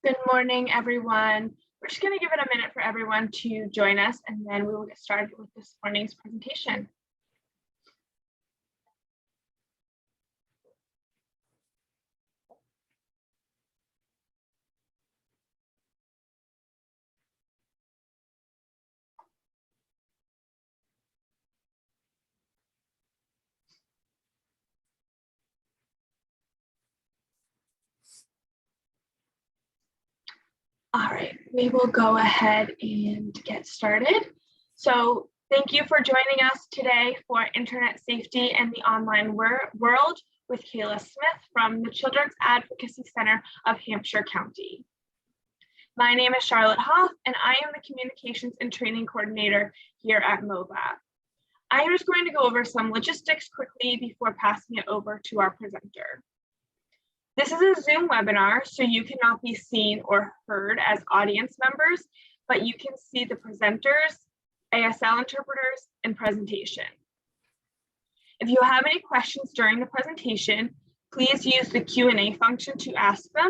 Good morning, everyone. We're just going to give it a minute for everyone to join us, and then we will get started with this morning's presentation. All right, we will go ahead and get started. So thank you for joining us today for Internet Safety and the Online World with Kayla Smith from the Children's Advocacy Center of Hampshire County. My name is Charlotte Hoff, and I am the Communications and Training Coordinator here at MOVA. I am just going to go over some logistics quickly before passing it over to our presenter. This is a Zoom webinar, so you cannot be seen or heard as audience members, but you can see the presenters, ASL interpreters, and presentation. If you have any questions during the presentation, please use the Q&A function to ask them.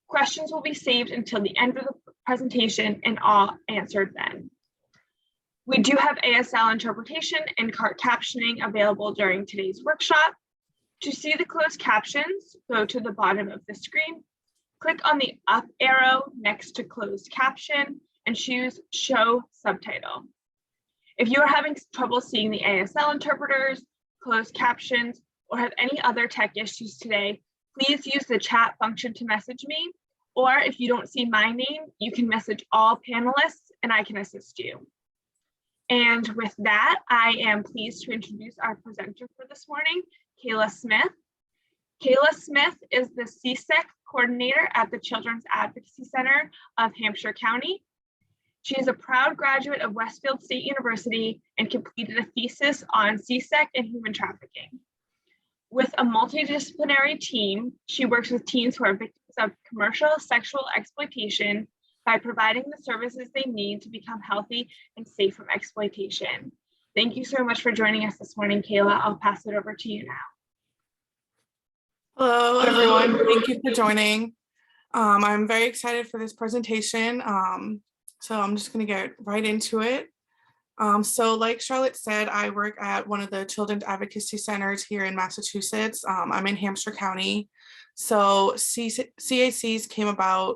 Questions will be saved until the end of the presentation and all answered then. We do have ASL interpretation and captioning available during today's workshop. To see the closed captions, go to the bottom of the screen, click on the up arrow next to closed caption and choose show subtitle. If you are having trouble seeing the ASL interpreters, closed captions, or have any other tech issues today, please use the chat function to message me, or if you don't see my name, you can message all panelists and I can assist you. And with that, I am pleased to introduce our presenter for this morning, Kayla Smith. Kayla Smith is the CSEC coordinator at the Children's Advocacy Center of Hampshire County. She is a proud graduate of Westfield State University and completed a thesis on CSEC and human trafficking. With a multidisciplinary team, she works with teens who are victims of commercial sexual exploitation by providing the services they need to become healthy and safe from exploitation. Thank you so much for joining us this morning, Kayla. I'll pass it over to you now. Hello, everyone. Thank you for joining. I'm very excited for this presentation. So I'm just going to get right into it. So like Charlotte said, I work at one of the Children's Advocacy Centers here in Massachusetts. I'm in Hampshire County. So CACs came about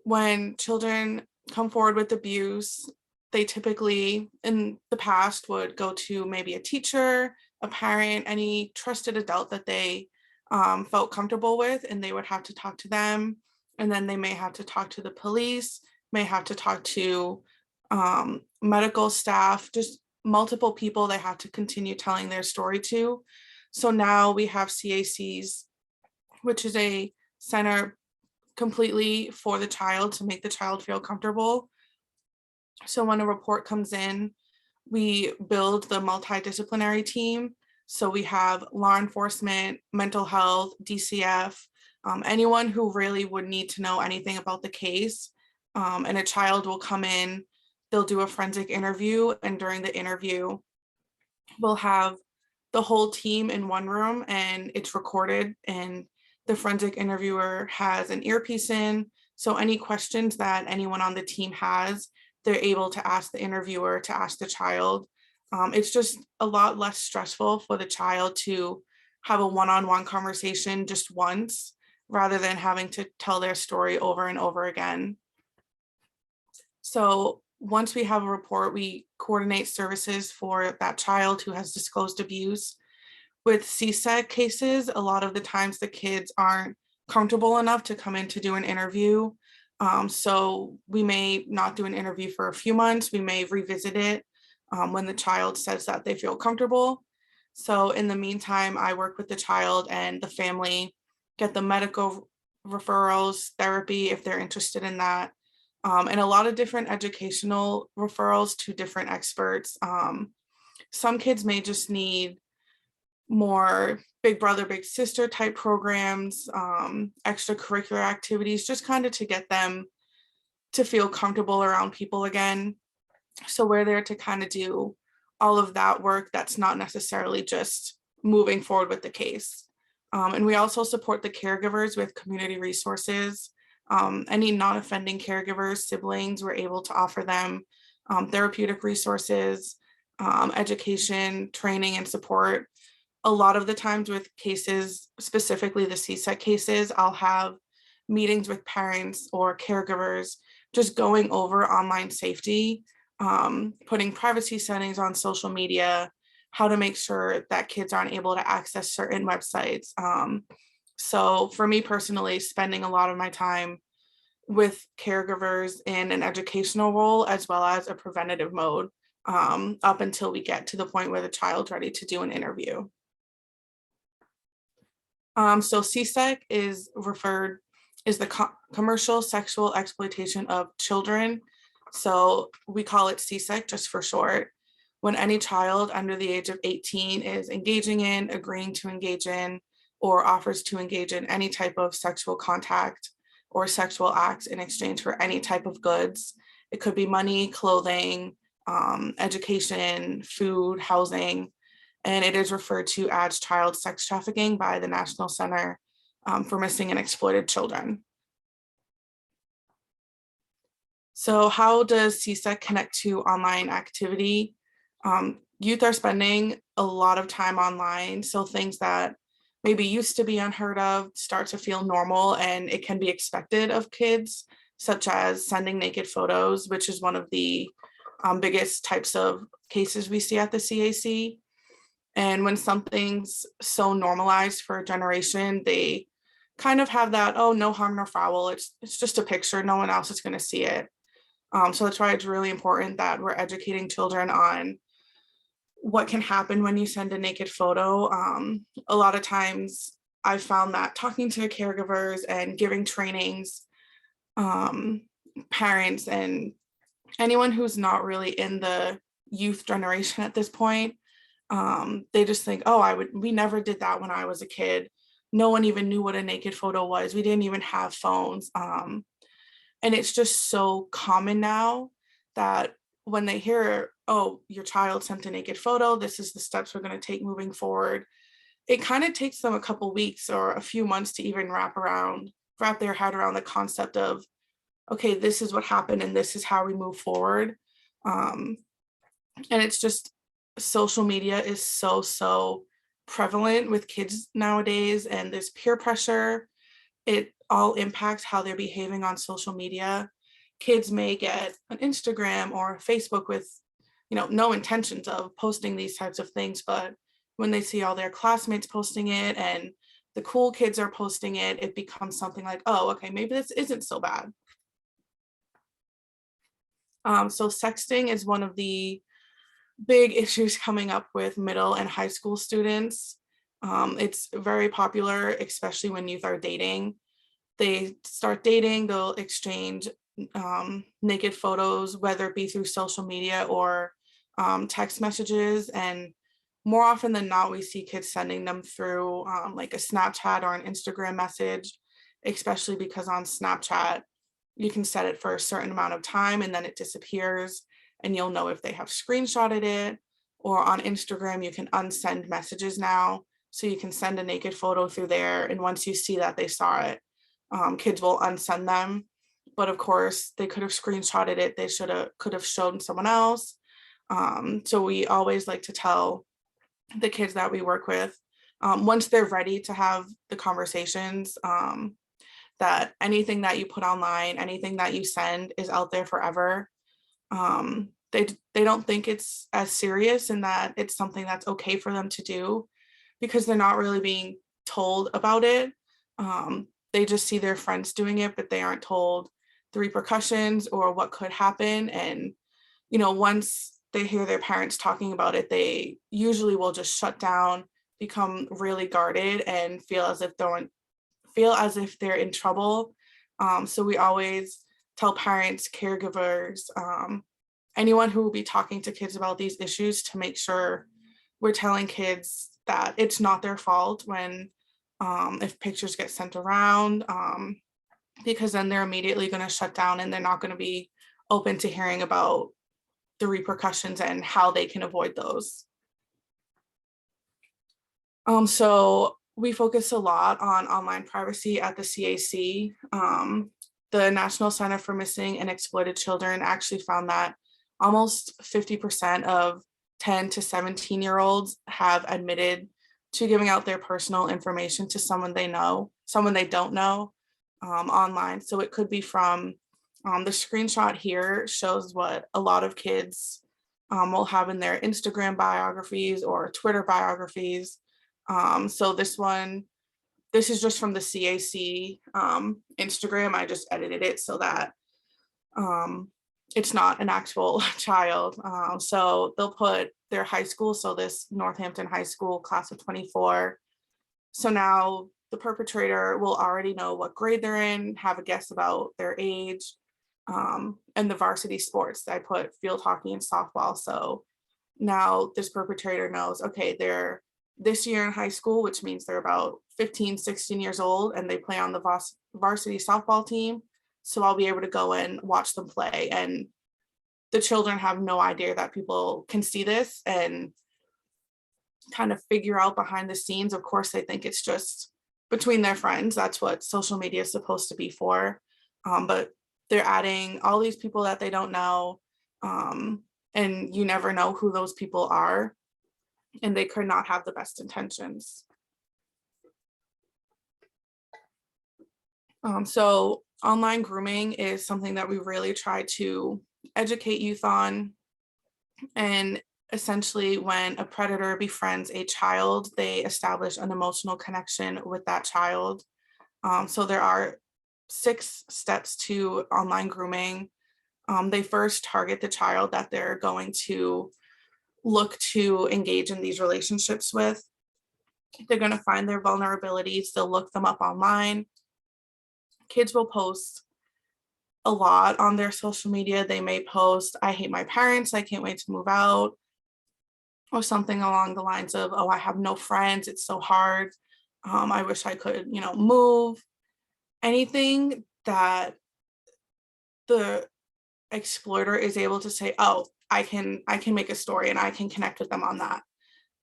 when children come forward with abuse. They typically, in the past, would go to maybe a teacher, a parent, any trusted adult that they felt comfortable with, and they would have to talk to them. And then they may have to talk to the police, may have to talk to medical staff, just multiple people they have to continue telling their story to. So now we have CACs, which is a center completely for the child to make the child feel comfortable. So when a report comes in, we build the multidisciplinary team. So we have law enforcement, mental health, DCF, anyone who really would need to know anything about the case. And a child will come in, they'll do a forensic interview, and during the interview, we'll have the whole team in one room and it's recorded, and the forensic interviewer has an earpiece in. So any questions that anyone on the team has, they're able to ask the interviewer, to ask the child. It's just a lot less stressful for the child to have a one-on-one conversation just once, rather than having to tell their story over and over again. So once we have a report, we coordinate services for that child who has disclosed abuse. With CSEC cases, a lot of the times the kids aren't comfortable enough to come in to do an interview. So we may not do an interview for a few months. We may revisit it when the child says that they feel comfortable. So in the meantime, I work with the child and the family, get the medical referrals, therapy if they're interested in that, and a lot of different educational referrals to different experts. Some kids may just need more big brother, big sister type programs, extracurricular activities, just kind of to get them to feel comfortable around people again. So we're there to kind of do all of that work that's not necessarily just moving forward with the case. And we also support the caregivers with community resources. Any non-offending caregivers, siblings, we're able to offer them therapeutic resources, education, training, and support. A lot of the times with cases, specifically the CSEC cases, I'll have meetings with parents or caregivers just going over online safety, putting privacy settings on social media, how to make sure that kids aren't able to access certain websites. So for me personally, spending a lot of my time with caregivers in an educational role as well as a preventative mode, up until we get to the point where the child's ready to do an interview. So CSEC is the commercial sexual exploitation of children. So we call it CSEC just for short. When any child under the age of 18 is engaging in, agreeing to engage in, or offers to engage in any type of sexual contact or sexual acts in exchange for any type of goods. It could be money, clothing, education, food, housing, and it is referred to as child sex trafficking by the National Center for Missing and Exploited Children. So how does CSEC connect to online activity? Youth are spending a lot of time online, so things that maybe used to be unheard of start to feel normal, and it can be expected of kids, such as sending naked photos, which is one of the biggest types of cases we see at the CAC. And when something's so normalized for a generation, they kind of have that, oh, no harm, no foul. It's just a picture. No one else is going to see it. So that's why it's really important that we're educating children on what can happen when you send a naked photo. A lot of times I've found that talking to caregivers and giving trainings, parents and anyone who's not really in the youth generation at this point, they just think, oh, we never did that when I was a kid. No one even knew what a naked photo was. We didn't even have phones. And it's just so common now that when they hear, oh, your child sent a naked photo, this is the steps we're going to take moving forward, it kind of takes them a couple weeks or a few months to even wrap their head around the concept of, okay, this is what happened and this is how we move forward. And it's just, social media is so prevalent with kids nowadays, and this peer pressure, it all impacts how they're behaving on social media. Kids may get an Instagram or Facebook with, no intentions of posting these types of things, but when they see all their classmates posting it and the cool kids are posting it, it becomes something like, oh, okay, maybe this isn't so bad. So sexting is one of the big issues coming up with middle and high school students. It's very popular, especially when youth are dating. They start dating, they'll exchange naked photos, whether it be through social media or text messages. And more often than not, we see kids sending them through like a Snapchat or an Instagram message, especially because on Snapchat, you can set it for a certain amount of time and then it disappears and you'll know if they have screenshotted it. Or on Instagram, you can unsend messages now. So you can send a naked photo through there. And once you see that they saw it, kids will unsend them. But of course, they could have screenshotted it. They could have shown someone else. So we always like to tell the kids that we work with, once they're ready to have the conversations, that anything that you put online, anything that you send is out there forever. They don't think it's as serious and that it's something that's okay for them to do because they're not really being told about it. They just see their friends doing it, but they aren't told the repercussions or what could happen. And, once they hear their parents talking about it, they usually will just shut down, become really guarded and feel as if they're in trouble. So we always tell parents, caregivers, anyone who will be talking to kids about these issues to make sure we're telling kids that it's not their fault when if pictures get sent around, because then they're immediately going to shut down and they're not going to be open to hearing about the repercussions and how they can avoid those. So we focus a lot on online privacy at the CAC. the National Center for Missing and Exploited Children actually found that almost 50% of 10 to 17-year-olds have admitted to giving out their personal information to someone they know, someone they don't know, online. So it could be from the screenshot here shows what a lot of kids will have in their Instagram biographies or Twitter biographies. So this is just from the CAC Instagram. I just edited it so that it's not an actual child. So they'll put their high school. So this Northampton High School class of 24. So now the perpetrator will already know what grade they're in, have a guess about their age, and the varsity sports. I put field hockey and softball. So now this perpetrator knows, okay, they're this year in high school, which means they're about 15, 16 years old, and they play on the varsity softball team. So I'll be able to go and watch them play. And the children have no idea that people can see this and kind of figure out behind the scenes. Of course, they think it's just between their friends. That's what social media is supposed to be for. But they're adding all these people that they don't know. And you never know who those people are. And they could not have the best intentions. So online grooming is something that we really try to educate youth on. And essentially, when a predator befriends a child, they establish an emotional connection with that child. So there are 6 steps to online grooming. They first target the child that they're going to look to engage in these relationships with. They're going to find their vulnerabilities. They'll look them up online. Kids will post a lot on their social media. They may post, I hate my parents, I can't wait to move out, or something along the lines of, oh, I have no friends, it's so hard. I wish I could, move. Anything that the exploiter is able to say, oh, I can make a story and I can connect with them on that.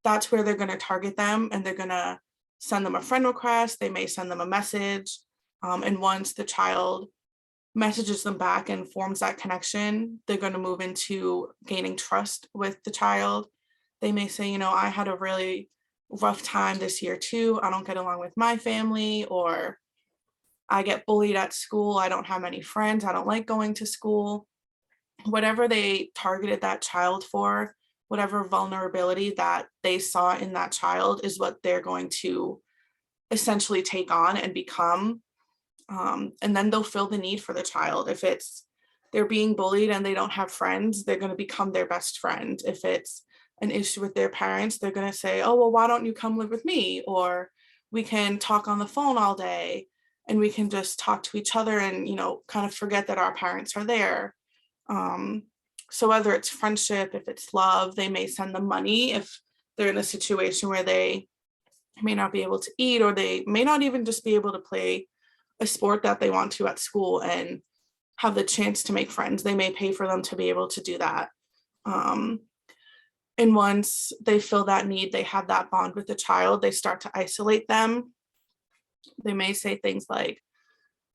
That's where they're going to target them, and they're going to send them a friend request. They may send them a message. And once the child messages them back and forms that connection, they're going to move into gaining trust with the child. They may say, I had a really rough time this year too. I don't get along with my family, or I get bullied at school. I don't have many friends. I don't like going to school. Whatever they targeted that child for, whatever vulnerability that they saw in that child is what they're going to essentially take on and become. And then they'll fill the need for the child. If it's they're being bullied and they don't have friends, they're going to become their best friend. If it's an issue with their parents, they're going to say, oh, well, why don't you come live with me? Or we can talk on the phone all day and we can just talk to each other and, kind of forget that our parents are there. So whether it's friendship, if it's love, they may send them money if they're in a situation where they may not be able to eat, or they may not even just be able to play a sport that they want to at school and have the chance to make friends. They may pay for them to be able to do that. And once they fill that need, they have that bond with the child, they start to isolate them. They may say things like,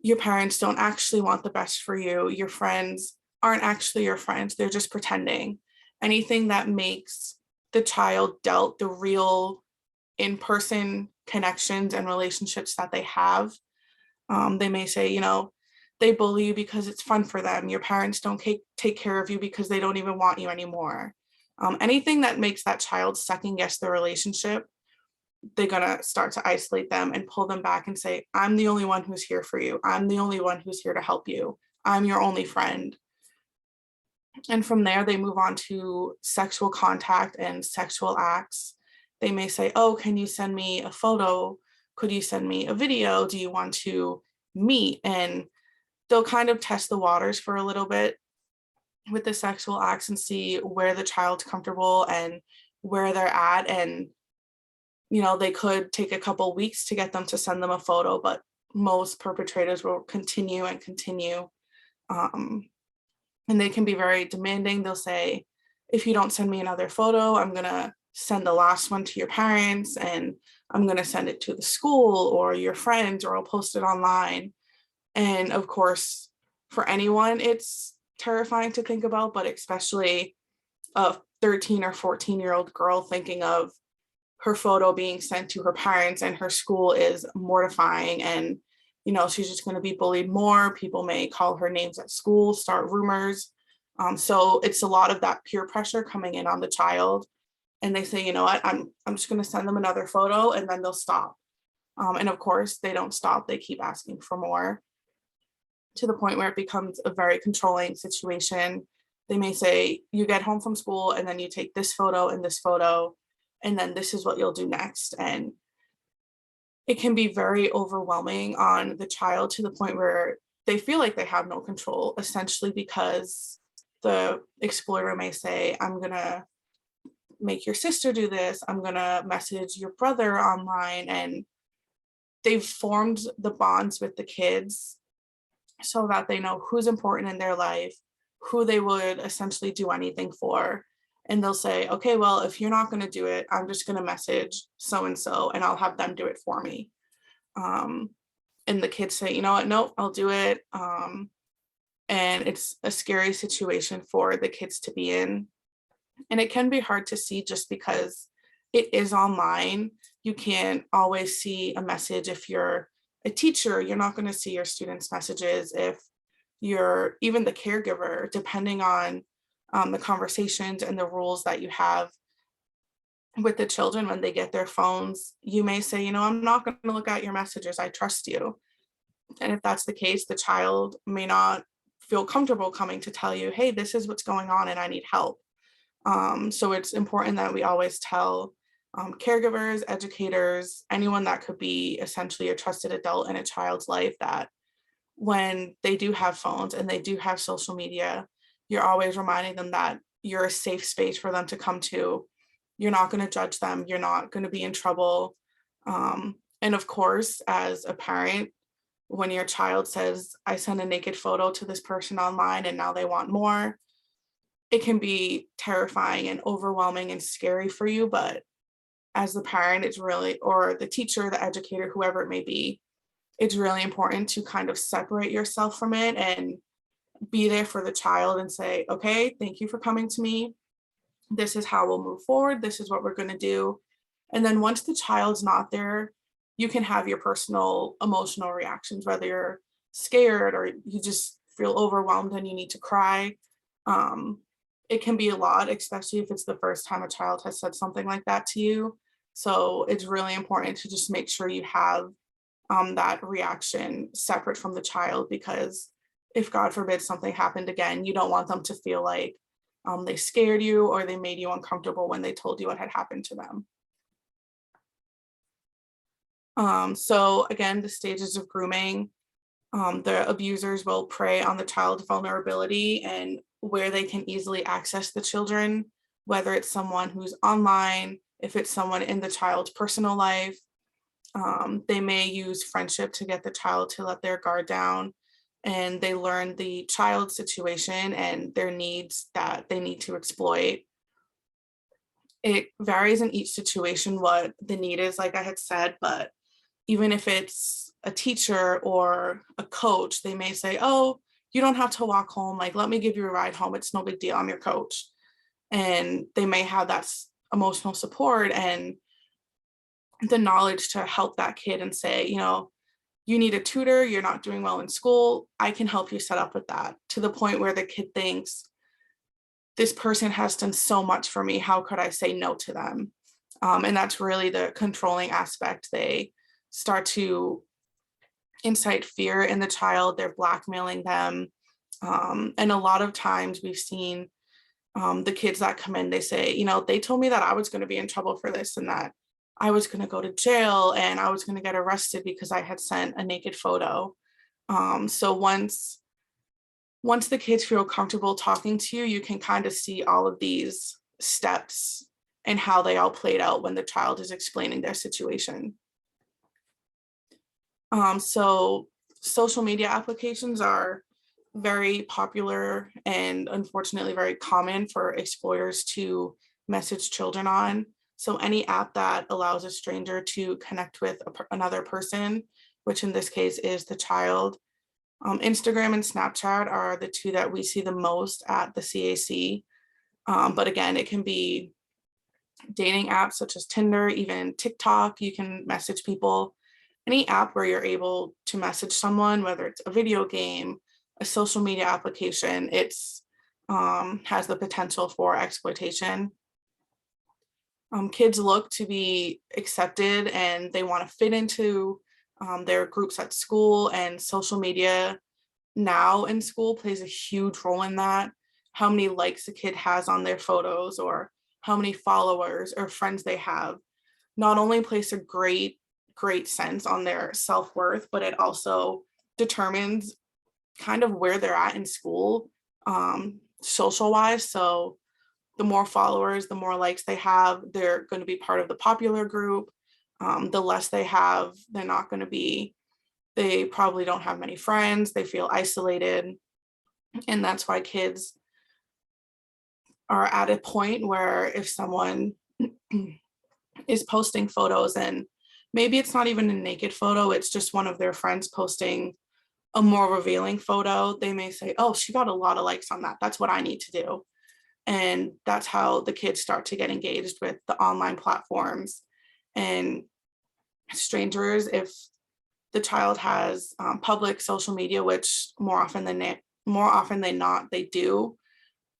your parents don't actually want the best for you. Your friends aren't actually your friends. They're just pretending. Anything that makes the child doubt the real in-person connections and relationships that they have. They may say, they bully you because it's fun for them. Your parents don't take care of you because they don't even want you anymore. Anything that makes that child second guess the relationship, they're going to start to isolate them and pull them back and say, I'm the only one who's here for you. I'm the only one who's here to help you. I'm your only friend. And from there, they move on to sexual contact and sexual acts. They may say, oh, can you send me a photo? Could you send me a video? Do you want to meet? And they'll kind of test the waters for a little bit with the sexual acts and see where the child's comfortable and where they're at. And, they could take a couple weeks to get them to send them a photo, but most perpetrators will continue and continue. And they can be very demanding. They'll say, if you don't send me another photo, I'm going to send the last one to your parents, and I'm going to send it to the school or your friends, or I'll post it online. And of course, for anyone, it's terrifying to think about, but especially a 13 or 14-year-old girl thinking of her photo being sent to her parents and her school is mortifying. And, she's just going to be bullied more. People may call her names at school, start rumors. So it's a lot of that peer pressure coming in on the child. And they say, you know what, I'm just going to send them another photo and then they'll stop. And of course, they don't stop. They keep asking for more, to the point where it becomes a very controlling situation. They may say, you get home from school and then you take this photo, and then this is what you'll do next. And it can be very overwhelming on the child, to the point where they feel like they have no control, essentially because the explorer may say, I'm going to make your sister do this. I'm going to message your brother online. And they've formed the bonds with the kids so that they know who's important in their life, who they would essentially do anything for. And they'll say, okay, well, if you're not going to do it, I'm just going to message so-and-so and I'll have them do it for me. And the kids say, you know what, nope, I'll do it. And it's a scary situation for the kids to be in. And it can be hard to see just because it is online. You can't always see a message. If you're a teacher, you're not going to see your students' messages. If you're even the caregiver, depending on the conversations and the rules that you have with the children when they get their phones, you may say, I'm not going to look at your messages. I trust you. And if that's the case, the child may not feel comfortable coming to tell you, hey, this is what's going on and I need help. So it's important that we always tell caregivers, educators, anyone that could be essentially a trusted adult in a child's life, that when they do have phones and they do have social media, you're always reminding them that you're a safe space for them to come to. You're not going to judge them. You're not going to be in trouble. And of course, as a parent, when your child says, I sent a naked photo to this person online and now they want more, it can be terrifying and overwhelming and scary for you. But as the parent, it's really, or the teacher, the educator, whoever it may be, it's really important to kind of separate yourself from it and be there for the child and say, okay, thank you for coming to me. This is how we'll move forward. This is what we're going to do. And then once the child's not there, you can have your personal emotional reactions, whether you're scared or you just feel overwhelmed and you need to cry. It can be a lot, especially if it's the first time a child has said something like that to you. So it's really important to just make sure you have that reaction separate from the child, because if God forbid something happened again, you don't want them to feel like they scared you or they made you uncomfortable when they told you what had happened to them. So again, the stages of grooming, the abusers will prey on the child's vulnerability and where they can easily access the children, whether it's someone who's online, if it's someone in the child's personal life. They may use friendship to get the child to let their guard down, and they learn the child's situation and their needs that they need to exploit. It varies in each situation what the need is, like I had said, but even if it's a teacher or a coach, they may say, oh, you don't have to walk home. Like, let me give you a ride home. It's no big deal. I'm your coach. And they may have that emotional support and the knowledge to help that kid and say, you need a tutor, you're not doing well in school, I can help you set up with that, to the point where the kid thinks, this person has done so much for me, how could I say no to them? And that's really the controlling aspect. They start to incite fear in the child, they're blackmailing them. And a lot of times we've seen the kids that come in, they say, they told me that I was going to be in trouble for this and that I was going to go to jail and I was going to get arrested because I had sent a naked photo. So once the kids feel comfortable talking to you, you can kind of see all of these steps and how they all played out when the child is explaining their situation. So social media applications are very popular and unfortunately very common for exploiters to message children on. So any app that allows a stranger to connect with another person, which in this case is the child, Instagram and Snapchat are the two that we see the most at the CAC. But again, it can be dating apps such as Tinder, even TikTok. You can message people. Any app where you're able to message someone, whether it's a video game, a social media application, it's has the potential for exploitation. Kids look to be accepted and they want to fit into their groups at school, and social media now in school plays a huge role in that. How many likes a kid has on their photos or how many followers or friends they have not only place a great sense on their self-worth, but it also determines kind of where they're at in school, social wise. So the more followers, the more likes they have, they're going to be part of the popular group. The less they have, they're not going to be, they probably don't have many friends, they feel isolated. And that's why kids are at a point where if someone is posting photos, and maybe it's not even a naked photo, it's just one of their friends posting a more revealing photo, they may say, oh, she got a lot of likes on that, that's what I need to do. And that's how the kids start to get engaged with the online platforms and strangers. If the child has public social media, which more often than not they do,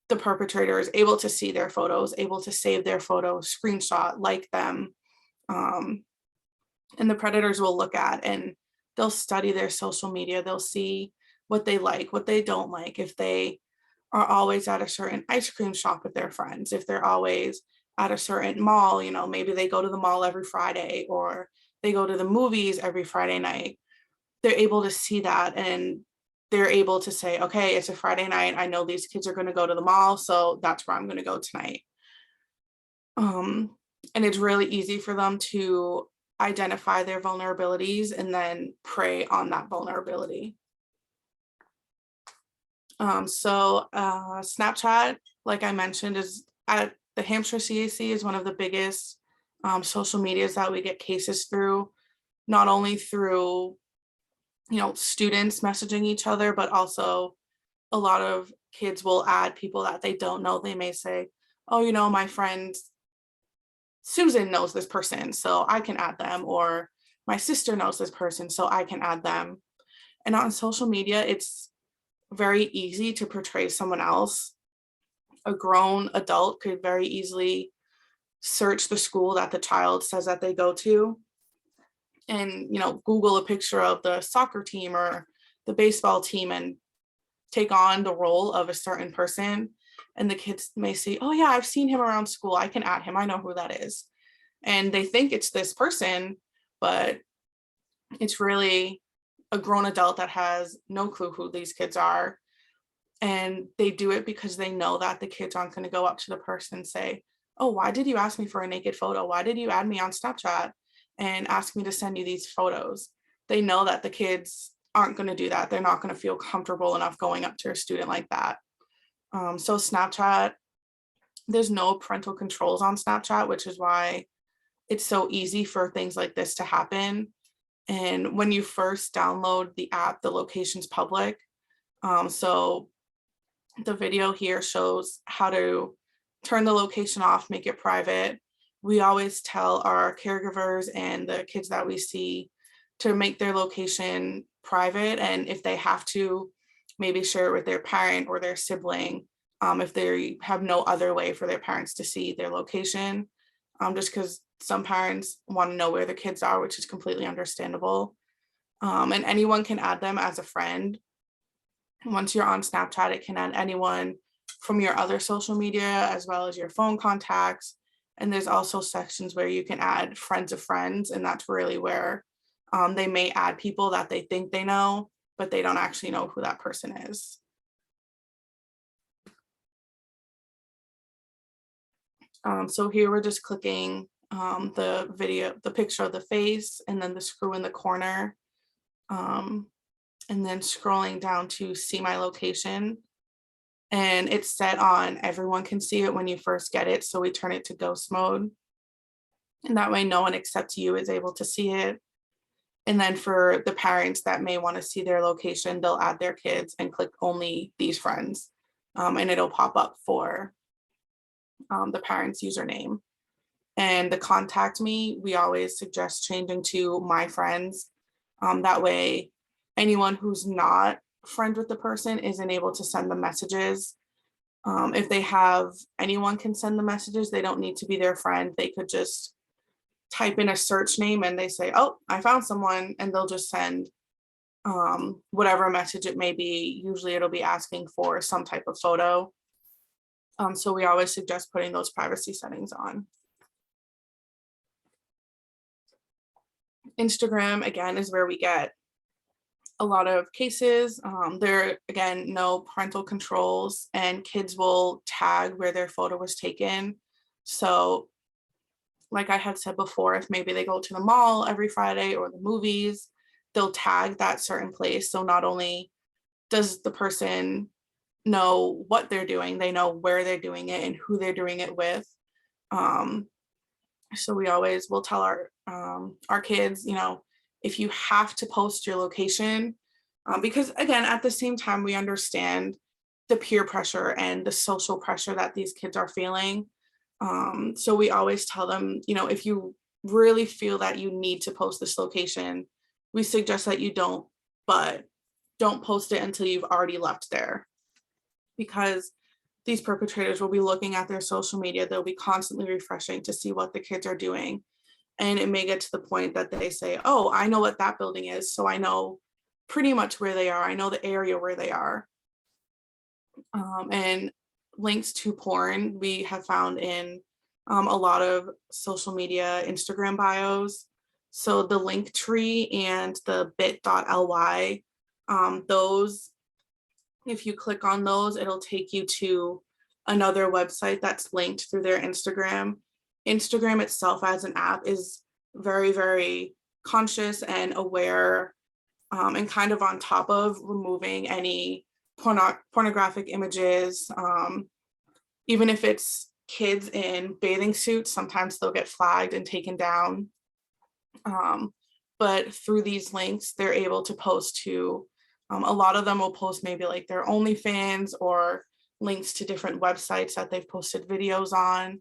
the perpetrator is able to see their photos, able to save their photos, screenshot, like them. And the predators will look at and they'll study their social media. They'll see what they like, what they don't like. If they are always at a certain ice cream shop with their friends, if they're always at a certain mall, you know, maybe they go to the mall every Friday or they go to the movies every Friday night, they're able to see that and they're able to say, okay, it's a Friday night. I know these kids are going to go to the mall, so that's where I'm going to go tonight. And it's really easy for them to identify their vulnerabilities and then prey on that vulnerability. Snapchat, like I mentioned, is at the Hampshire CAC is one of the biggest social medias that we get cases through, not only through, you know, students messaging each other, but also a lot of kids will add people that they don't know. They may say, oh, you know, my friend Susan knows this person, so I can add them, or my sister knows this person, so I can add them. And on social media, it's very easy to portray someone else. A grown adult could very easily search the school that the child says that they go to and, you know, Google a picture of the soccer team or the baseball team and take on the role of a certain person. And the kids may say, oh yeah, I've seen him around school, I can add him, I know who that is. And they think it's this person, but it's really a grown adult that has no clue who these kids are. And they do it because they know that the kids aren't going to go up to the person and say, oh, why did you ask me for a naked photo? Why did you add me on Snapchat and ask me to send you these photos? They know that the kids aren't going to do that. They're not going to feel comfortable enough going up to a student like that. So Snapchat, there's no parental controls on Snapchat, which is why it's so easy for things like this to happen. And when you first download the app, the location's public. So the video here shows how to turn the location off, make it private. We always tell our caregivers and the kids that we see to make their location private. And if they have to, maybe share it with their parent or their sibling, if they have no other way for their parents to see their location, just because some parents want to know where the kids are, which is completely understandable. And anyone can add them as a friend. Once you're on Snapchat, it can add anyone from your other social media as well as your phone contacts. And there's also sections where you can add friends of friends, and that's really where they may add people that they think they know, but they don't actually know who that person is. So here we're just clicking the picture of the face and then the screw in the corner. And then scrolling down to see my location. And it's set on everyone can see it when you first get it. So we turn it to ghost mode. And that way no one except you is able to see it. And then for the parents that may want to see their location, they'll add their kids and click only these friends. And it'll pop up for the parent's username. And the contact me, we always suggest changing to my friends. That way, anyone who's not friends with the person isn't able to send the messages. If they have anyone can send the messages, they don't need to be their friend. They could just type in a search name and they say, oh, I found someone, and they'll just send whatever message it may be. Usually it'll be asking for some type of photo. So we always suggest putting those privacy settings on. Instagram, again, is where we get a lot of cases. There, again, no parental controls, and kids will tag where their photo was taken. So like I had said before, if maybe they go to the mall every Friday or the movies, they'll tag that certain place. So not only does the person know what they're doing, they know where they're doing it and who they're doing it with. So we always will tell our kids, you know, if you have to post your location, because again, at the same time, we understand the peer pressure and the social pressure that these kids are feeling. So we always tell them, you know, if you really feel that you need to post this location, we suggest that you don't, but don't post it until you've already left there. Because these perpetrators will be looking at their social media, they'll be constantly refreshing to see what the kids are doing. And it may get to the point that they say, oh, I know what that building is, so I know pretty much where they are. I know the area where they are. And links to porn we have found in a lot of social media Instagram bios. So the link tree and the bit.ly, those, if you click on those, it'll take you to another website that's linked through their Instagram. Instagram itself as an app is very, very conscious and aware, and kind of on top of removing any pornographic images. Even if it's kids in bathing suits, sometimes they'll get flagged and taken down. But through these links, they're able to post to, a lot of them will post maybe like their OnlyFans or links to different websites that they've posted videos on.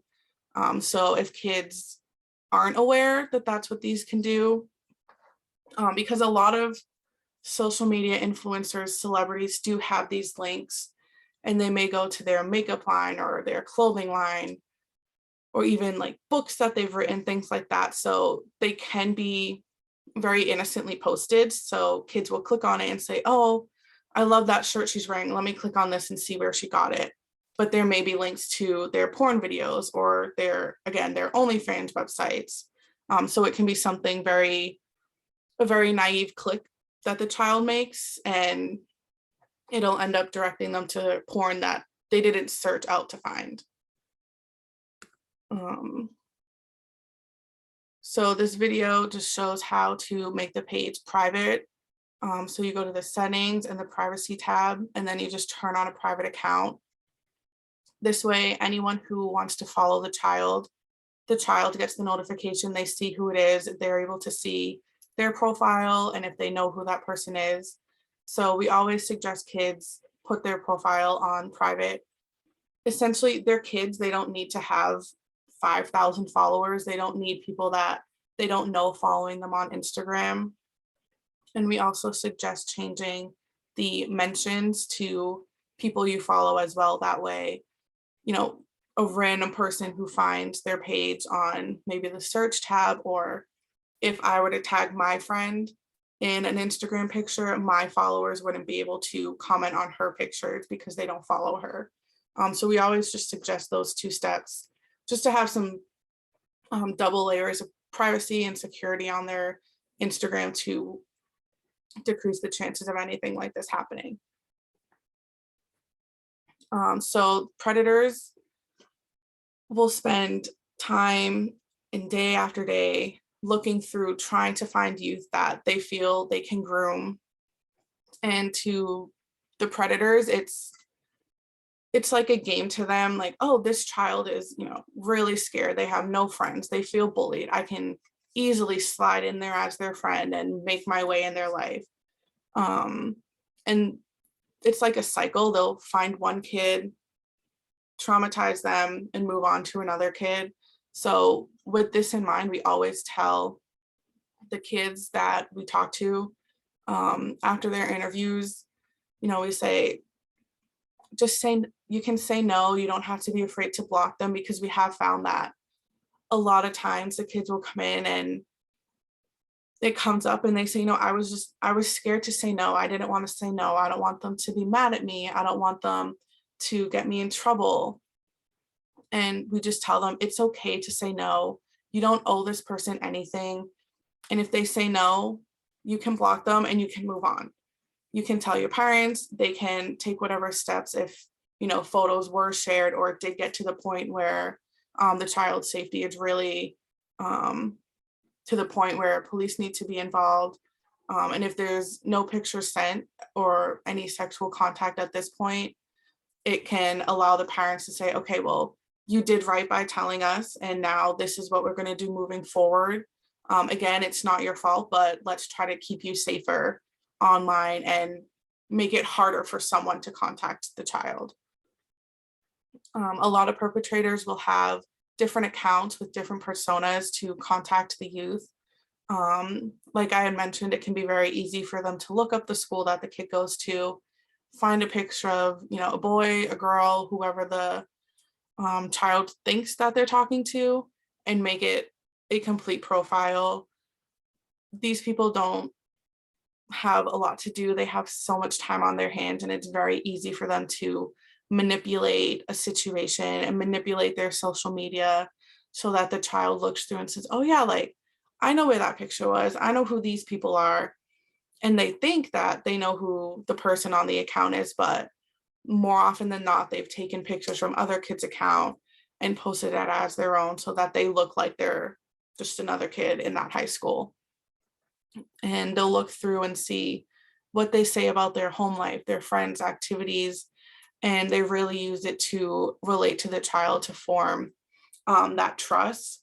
So if kids aren't aware that that's what these can do, because a lot of social media influencers, celebrities do have these links, and they may go to their makeup line or their clothing line, or even like books that they've written, things like that. So they can be very innocently posted. So kids will click on it and say, oh, I love that shirt she's wearing. Let me click on this and see where she got it. But there may be links to their porn videos or their OnlyFans websites. So it can be something a very naive click that the child makes, and it'll end up directing them to porn that they didn't search out to find. So this video just shows how to make the page private. So you go to the settings and the privacy tab, and then you just turn on a private account. This way, anyone who wants to follow the child gets the notification, they see who it is, they're able to see their profile and if they know who that person is. So we always suggest kids put their profile on private. Essentially, they're kids, they don't need to have 5,000 followers. They don't need people that they don't know following them on Instagram. And we also suggest changing the mentions to people you follow as well. That way, you know, a random person who finds their page on maybe the search tab, or if I were to tag my friend in an Instagram picture, my followers wouldn't be able to comment on her pictures because they don't follow her. So we always just suggest those two steps just to have some double layers of privacy and security on their Instagram to decrease the chances of anything like this happening. So predators will spend time and day after day looking through, trying to find youth that they feel they can groom. And to the predators, it's like a game to them, like, oh, this child is, you know, really scared. They have no friends. They feel bullied. I can easily slide in there as their friend and make my way in their life. And it's like a cycle. They'll find one kid, traumatize them, and move on to another kid. So with this in mind, we always tell the kids that we talk to after their interviews, we say, you can say no, you don't have to be afraid to block them, because we have found that a lot of times the kids will come in and it comes up and they say, I was scared to say no. I didn't want to say no. I don't want them to be mad at me. I don't want them to get me in trouble. And we just tell them it's okay to say no. You don't owe this person anything. And if they say no, you can block them and you can move on. You can tell your parents, they can take whatever steps if, photos were shared or it did get to the point where the child's safety is really to the point where police need to be involved. And if there's no picture sent or any sexual contact at this point, it can allow the parents to say, okay, well, you did right by telling us, and now this is what we're going to do moving forward. Again, it's not your fault, but let's try to keep you safer online and make it harder for someone to contact the child. A lot of perpetrators will have different accounts with different personas to contact the youth. Like I had mentioned, it can be very easy for them to look up the school that the kid goes to, find a picture of, a boy, a girl, whoever the child thinks that they're talking to, and make it a complete profile. These people don't have a lot to do. They have so much time on their hands, and it's very easy for them to manipulate a situation and manipulate their social media so that the child looks through and says, oh yeah, like I know where that picture was. I know who these people are. And they think that they know who the person on the account is, but more often than not, they've taken pictures from other kids' account and posted it as their own so that they look like they're just another kid in that high school. And they'll look through and see what they say about their home life, their friends' activities, and they really use it to relate to the child to form that trust.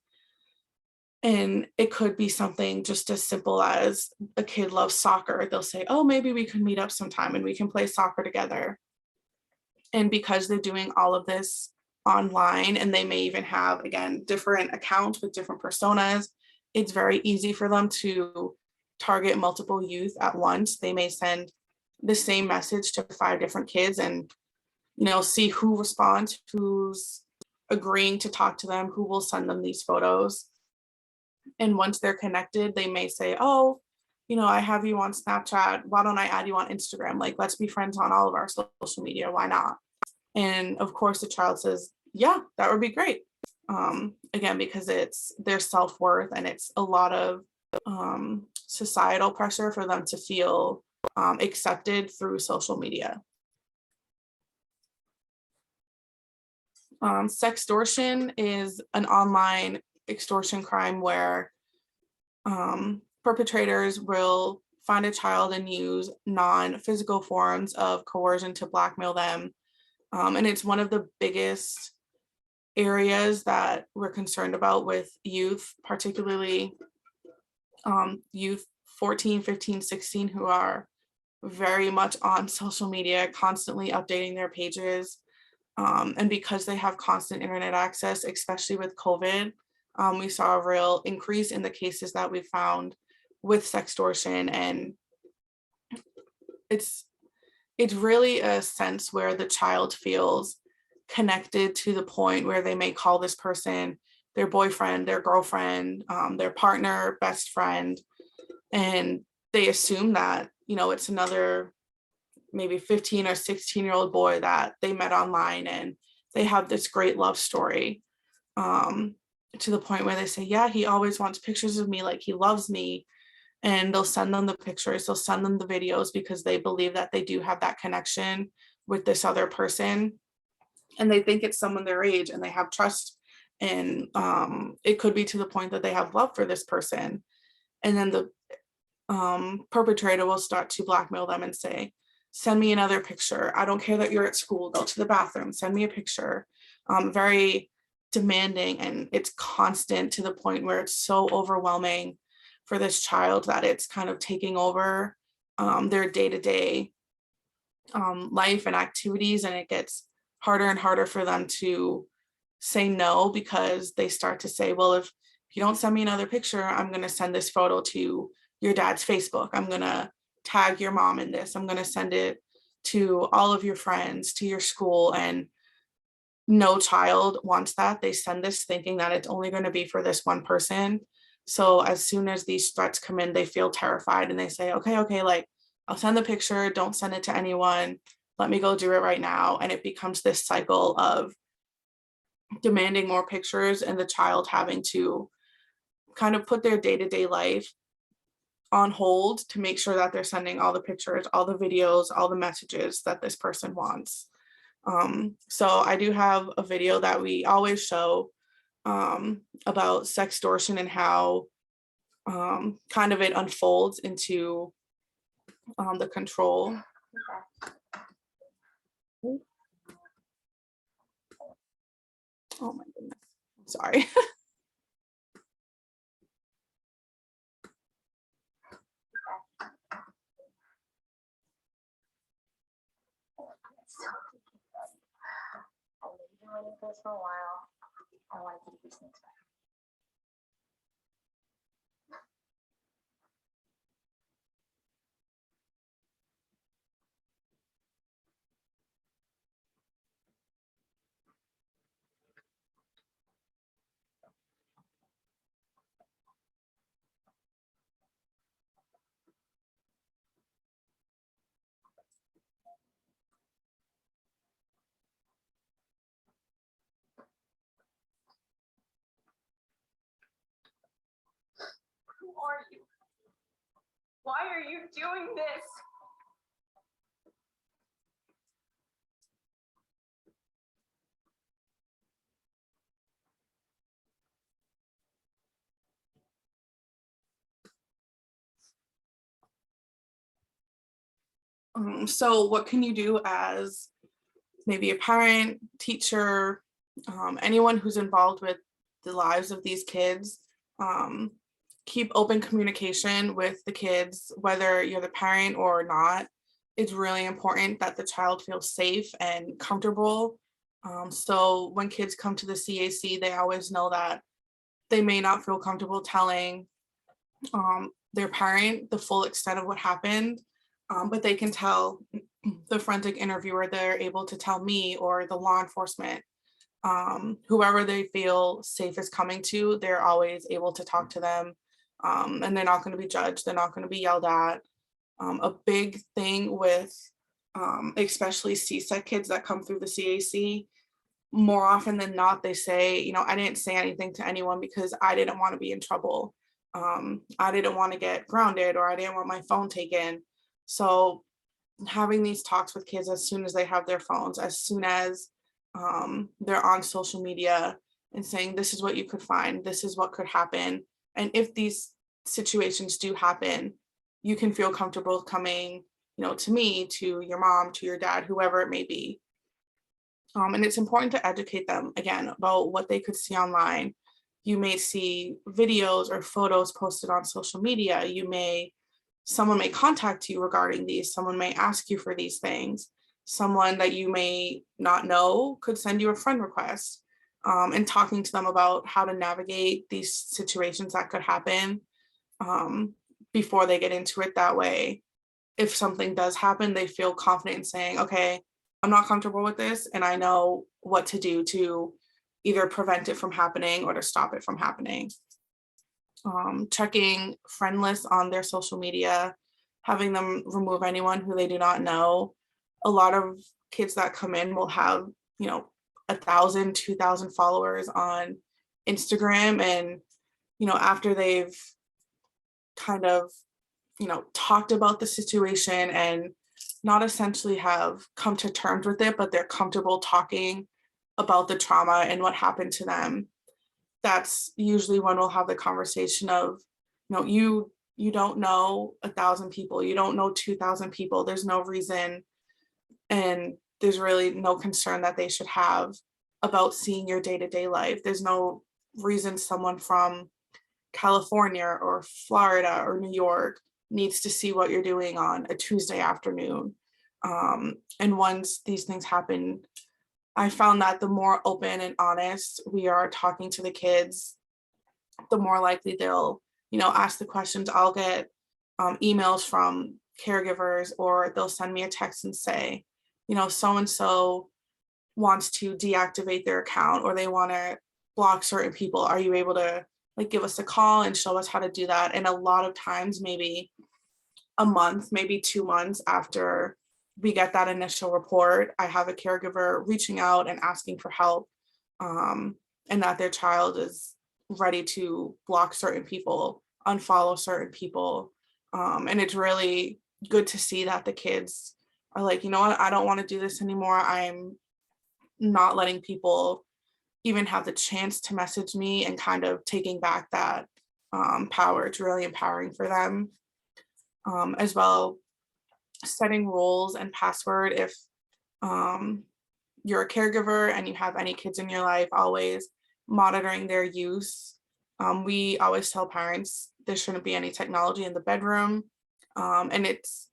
And it could be something just as simple as a kid loves soccer. They'll say, oh, maybe we could meet up sometime and we can play soccer together. And because they're doing all of this online, and they may even have, again, different accounts with different personas, it's very easy for them to target multiple youth at once. They may send the same message to 5 different kids and, see who responds, who's agreeing to talk to them, who will send them these photos. And once they're connected, they may say, oh, I have you on Snapchat. Why don't I add you on Instagram? Like, let's be friends on all of our social media. Why not? And of course, the child says, yeah, that would be great. Again, because it's their self-worth, and it's a lot of societal pressure for them to feel accepted through social media. Sextortion is an online extortion crime where perpetrators will find a child and use non-physical forms of coercion to blackmail them. And it's one of the biggest areas that we're concerned about with youth, particularly youth 14, 15, 16, who are very much on social media, constantly updating their pages. And because they have constant internet access, especially with COVID, we saw a real increase in the cases that we found with sextortion. And it's really a sense where the child feels connected to the point where they may call this person their boyfriend, their girlfriend, their partner, best friend, and they assume that, it's another maybe 15 or 16-year-old boy that they met online, and they have this great love story, to the point where they say, yeah, he always wants pictures of me, like he loves me. And they'll send them the pictures, they'll send them the videos, because they believe that they do have that connection with this other person, and they think it's someone their age, and they have trust. And it could be to the point that they have love for this person. And then the perpetrator will start to blackmail them and say, send me another picture. I don't care that you're at school, go to the bathroom, send me a picture. Very demanding, and it's constant to the point where it's so overwhelming for this child that it's kind of taking over their day-to-day life and activities, and it gets harder and harder for them to say no, because they start to say, well, if you don't send me another picture, I'm going to send this photo to your dad's Facebook. I'm going to tag your mom in this. I'm going to send it to all of your friends, to your school. And no child wants that. They send this thinking that it's only going to be for this one person. So as soon as these threats come in, they feel terrified and they say, okay, like, I'll send the picture, don't send it to anyone. Let me go do it right now. And it becomes this cycle of demanding more pictures and the child having to kind of put their day-to-day life on hold to make sure that they're sending all the pictures, all the videos, all the messages that this person wants. So I do have a video that we always show about sextortion and how kind of it unfolds into the control. Oh my goodness, sorry. I've been waiting for this for a while. I wanted to do these things better. Who are you? Why are you doing this? So what can you do as maybe a parent, teacher, anyone who's involved with the lives of these kids? Keep open communication with the kids, whether you're the parent or not. It's really important that the child feels safe and comfortable. So when kids come to the CAC, they always know that they may not feel comfortable telling their parent the full extent of what happened, but they can tell the forensic interviewer, they're able to tell me or the law enforcement, whoever they feel safe is coming to, they're always able to talk to them, and they're not going to be judged, they're not going to be yelled at. A big thing with especially CSEC kids that come through the CAC, more often than not, they say, you know, I didn't say anything to anyone because I didn't want to be in trouble. I didn't want to get grounded, or I didn't want my phone taken. So having these talks with kids as soon as they have their phones, as soon as they're on social media, and saying, this is what you could find, this is what could happen. And if these situations do happen, you can feel comfortable coming, you know, to me, to your mom, to your dad, whoever it may be. And it's important to educate them again about what they could see online. You may see videos or photos posted on social media. Someone may contact you regarding these. Someone may ask you for these things. Someone that you may not know could send you a friend request, and talking to them about how to navigate these situations that could happen before they get into it. That way, if something does happen, they feel confident in saying, okay, I'm not comfortable with this, and I know what to do to either prevent it from happening or to stop it from happening. Checking friend lists on their social media, having them remove anyone who they do not know. A lot of kids that come in will have, you know, 1,000, 2,000 followers on Instagram. And, you know, after they've kind of, you know, talked about the situation and not essentially have come to terms with it, but they're comfortable talking about the trauma and what happened to them, that's usually when we'll have the conversation of, you know, you don't know 1,000 people, you don't know 2,000 people, there's no reason and there's really no concern that they should have about seeing your day-to-day life. There's no reason someone from California or Florida or New York needs to see what you're doing on a Tuesday afternoon. And once these things happen, I found that the more open and honest we are talking to the kids, the more likely they'll, ask the questions. I'll get emails from caregivers, or they'll send me a text and say, so-and-so wants to deactivate their account, or they want to block certain people. Are you able to give us a call and show us how to do that? And a lot of times, maybe a month, maybe 2 months after we get that initial report, I have a caregiver reaching out and asking for help, and that their child is ready to block certain people, unfollow certain people. And it's really good to see that the kids are like, you know what, I don't want to do this anymore. I'm not letting people even have the chance to message me, and kind of taking back that power. It's really empowering for them. As well, setting rules and password. If you're a caregiver and you have any kids in your life, always monitoring their use. We always tell parents there shouldn't be any technology in the bedroom. And it's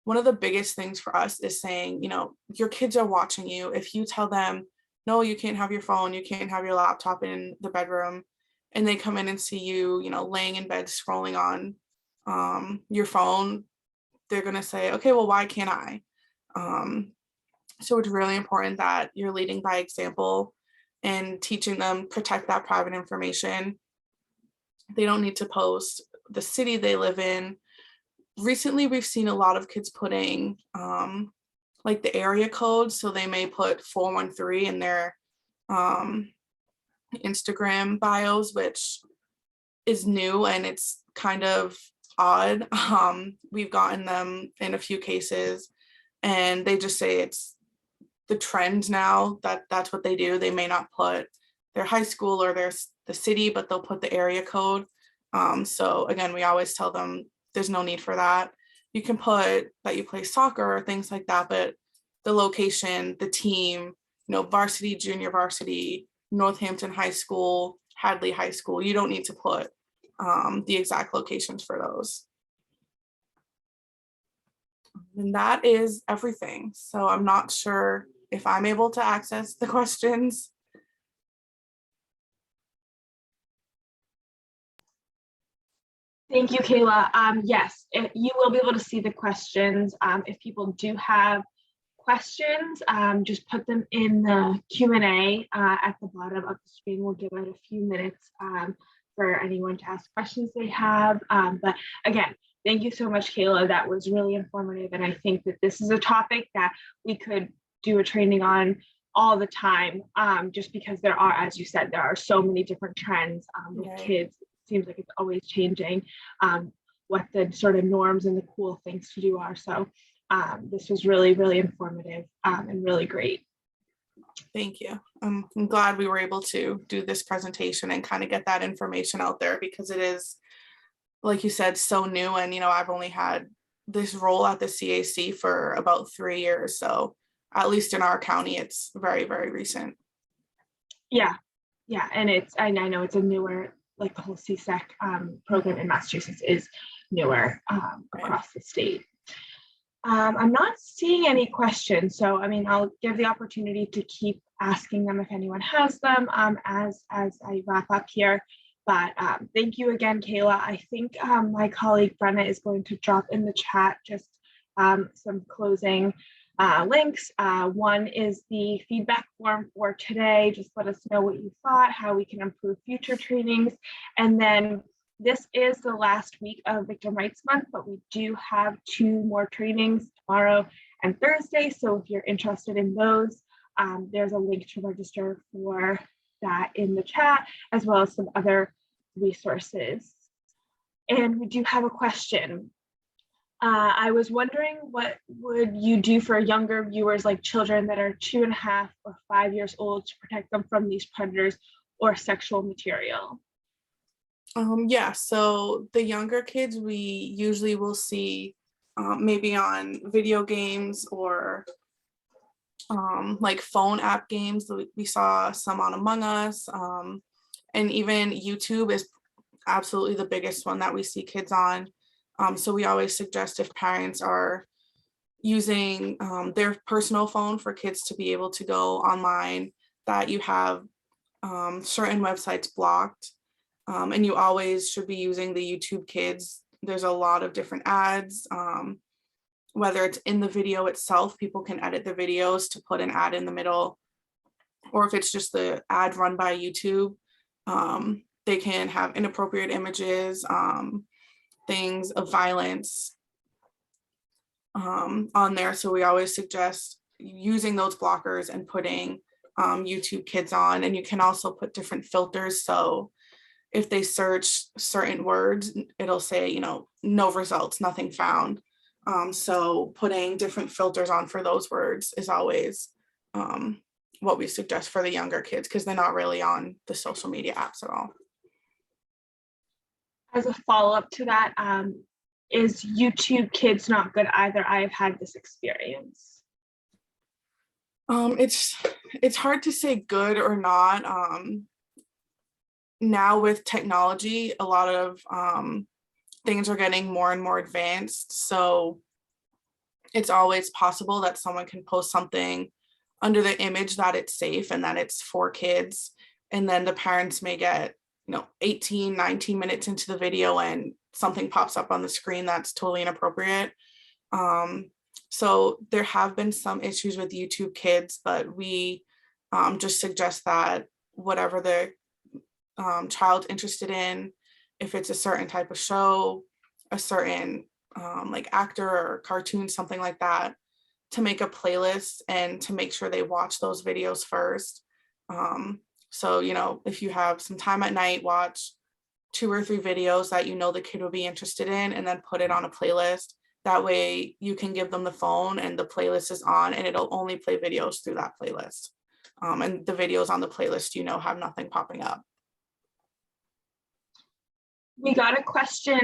one of the biggest things for us is saying, your kids are watching you. If you tell them, no, you can't have your phone, you can't have your laptop in the bedroom, and they come in and see you, laying in bed scrolling on your phone, they're going to say, okay, well, why can't I? So it's really important that you're leading by example and teaching them protect that private information. They don't need to post the city they live in. Recently, we've seen a lot of kids putting the area code. So they may put 413 in their Instagram bios, which is new, and it's kind of odd. We've gotten them in a few cases, and they just say it's the trend now, that's what they do. They may not put their high school or the city, but they'll put the area code. So again, we always tell them there's no need for that. You can put that you play soccer or things like that, but the location, the team, varsity, junior varsity, Northampton High School, Hadley High School, you don't need to put the exact locations for those. And that is everything. So I'm not sure if I'm able to access the questions. Thank you, Kayla. Yes, you will be able to see the questions. If people do have questions, just put them in the Q&A at the bottom of the screen. We'll give it a few minutes for anyone to ask questions they have. But again, thank you so much, Kayla. That was really informative. And I think that this is a topic that we could do a training on all the time, just because there are, as you said, there are so many different trends with kids. It seems like it's always changing what the sort of norms and the cool things to do are. So this was really, really informative and really great. Thank you. I'm glad we were able to do this presentation and kind of get that information out there, because it is, like you said, so new. And, I've only had this role at the CAC for about 3 years. So at least in our county, it's very, very recent. Yeah. And I know it's a newer, like the whole CSEC program in Massachusetts is newer across the state. I'm not seeing any questions, so I'll give the opportunity to keep asking them if anyone has them as I wrap up here. But thank you again, Kayla. I think my colleague Brenna is going to drop in the chat just some closing links. One is the feedback form for today. Just let us know what you thought, how we can improve future trainings. And then this is the last week of Victim Rights Month, but we do have 2 more trainings tomorrow and Thursday. So if you're interested in those, there's a link to register for that in the chat, as well as some other resources. And we do have a question. I was wondering, what would you do for younger viewers, like children that are 2.5 or 5 years old, to protect them from these predators or sexual material? Yeah, so the younger kids, we usually will see maybe on video games or like phone app games. We saw some on Among Us, and even YouTube is absolutely the biggest one that we see kids on. So we always suggest, if parents are using their personal phone for kids to be able to go online, that you have certain websites blocked, and you always should be using the YouTube Kids. There's a lot of different ads, whether it's in the video itself, people can edit the videos to put an ad in the middle, or if it's just the ad run by YouTube, they can have inappropriate images, things of violence on there. So we always suggest using those blockers and putting YouTube Kids on. And you can also put different filters. So if they search certain words, it'll say, you know, no results, nothing found. So putting different filters on for those words is always what we suggest for the younger kids, because they're not really on the social media apps at all. As a follow-up to that, is YouTube Kids not good either? I've had this experience. It's hard to say good or not. Now with technology, a lot of things are getting more and more advanced. So it's always possible that someone can post something under the image that it's safe and that it's for kids. And then the parents may get, 18, 19 minutes into the video and something pops up on the screen that's totally inappropriate. So there have been some issues with YouTube Kids, but we just suggest that whatever the child's interested in, if it's a certain type of show, a certain like actor or cartoon, something like that, to make a playlist and to make sure they watch those videos first. So, if you have some time at night, watch 2 or 3 videos that the kid will be interested in, and then put it on a playlist. That way you can give them the phone and the playlist is on, and it'll only play videos through that playlist. And the videos on the playlist, have nothing popping up. We got a question,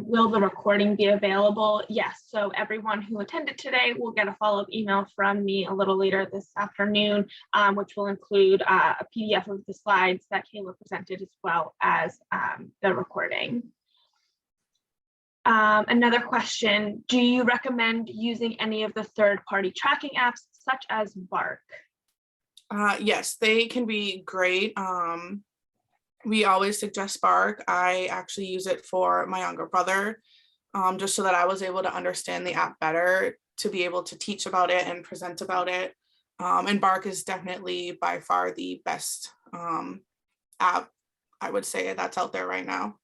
will the recording be available? Yes, so everyone who attended today will get a follow-up email from me a little later this afternoon, which will include a PDF of the slides that Kayla presented, as well as the recording. Another question, do you recommend using any of the third-party tracking apps such as Bark? Yes, they can be great. We always suggest Bark. I actually use it for my younger brother, just so that I was able to understand the app better, to be able to teach about it and present about it. And Bark is definitely by far the best app, I would say, that's out there right now.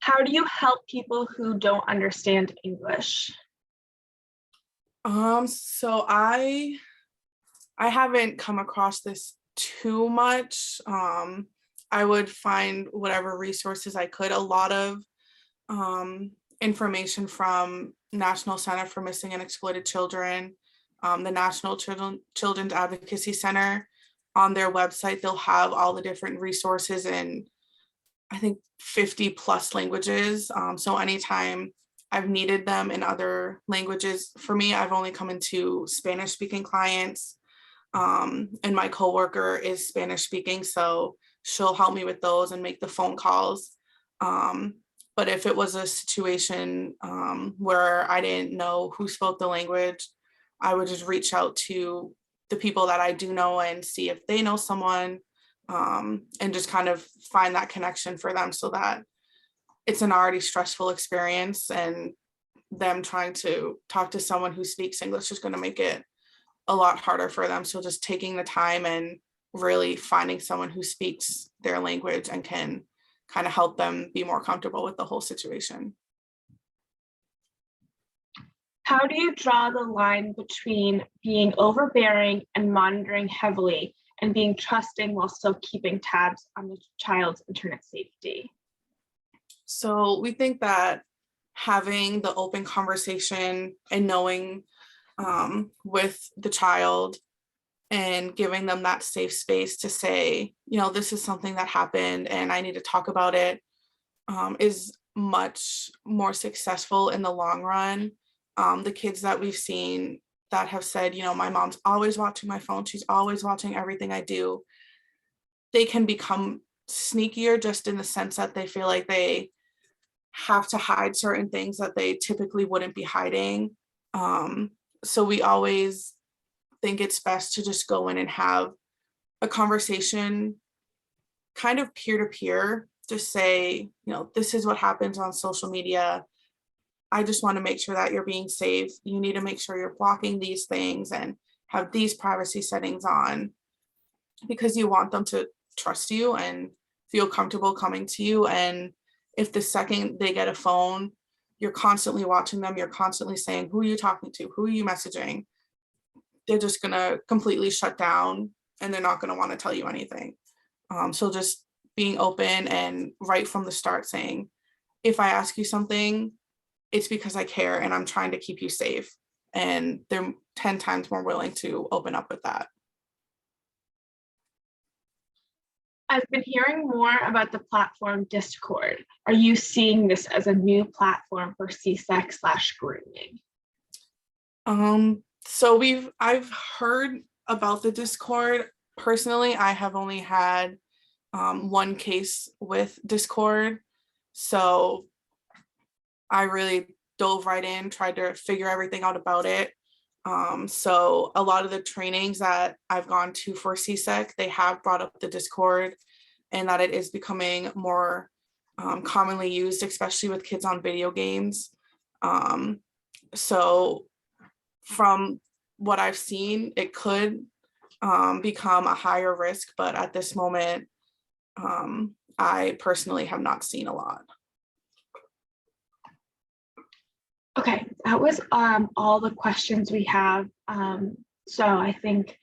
How do you help people who don't understand English? So I haven't come across this too much. I would find whatever resources I could. A lot of information from National Center for Missing and Exploited Children, the National Children's Advocacy Center. On their website, they'll have all the different resources in, I think, 50 plus languages. So anytime I've needed them in other languages, for me, I've only come into Spanish speaking clients. And my coworker is Spanish speaking, so she'll help me with those and make the phone calls. But if it was a situation where I didn't know who spoke the language, I would just reach out to the people that I do know and see if they know someone, and just kind of find that connection for them, so that it's an already stressful experience, and them trying to talk to someone who speaks English is going to make it a lot harder for them. So just taking the time and really finding someone who speaks their language and can kind of help them be more comfortable with the whole situation. How do you draw the line between being overbearing and monitoring heavily, and being trusting while still keeping tabs on the child's internet safety? So we think that having the open conversation and knowing with the child and giving them that safe space to say, this is something that happened and I need to talk about it, is much more successful in the long run the kids that we've seen that have said, you know, my mom's always watching my phone, she's always watching everything I do, they can become sneakier just in the sense that they feel like they have to hide certain things that they typically wouldn't be hiding. So we always think it's best to just go in and have a conversation kind of peer to peer, just say, you know, this is what happens on social media. I just want to make sure that you're being safe. You need to make sure you're blocking these things and have these privacy settings on, because you want them to trust you and feel comfortable coming to you. And if the second they get a phone, you're constantly watching them, you're constantly saying, who are you talking to? Who are you messaging? They're just gonna completely shut down and they're not gonna want to tell you anything. So just being open and right from the start saying, if I ask you something, it's because I care and I'm trying to keep you safe. And they're 10 times more willing to open up with that. I've been hearing more about the platform Discord. Are you seeing this as a new platform for CSEC/grooming? So I've heard about the Discord. Personally, I have only had one case with Discord. So I really dove right in, tried to figure everything out about it. So a lot of the trainings that I've gone to for CSEC, they have brought up the Discord and that it is becoming more commonly used, especially with kids on video games. So from what I've seen, it could become a higher risk, but at this moment, I personally have not seen a lot. Okay, that was all the questions we have. So I think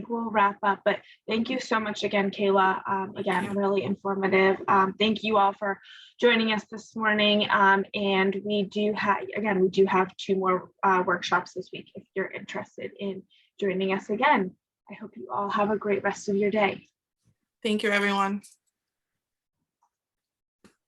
we'll wrap up, but thank you so much again, Kayla. Again, really informative. Thank you all for joining us this morning. And we do have 2 more workshops this week if you're interested in joining us again. I hope you all have a great rest of your day. Thank you, everyone.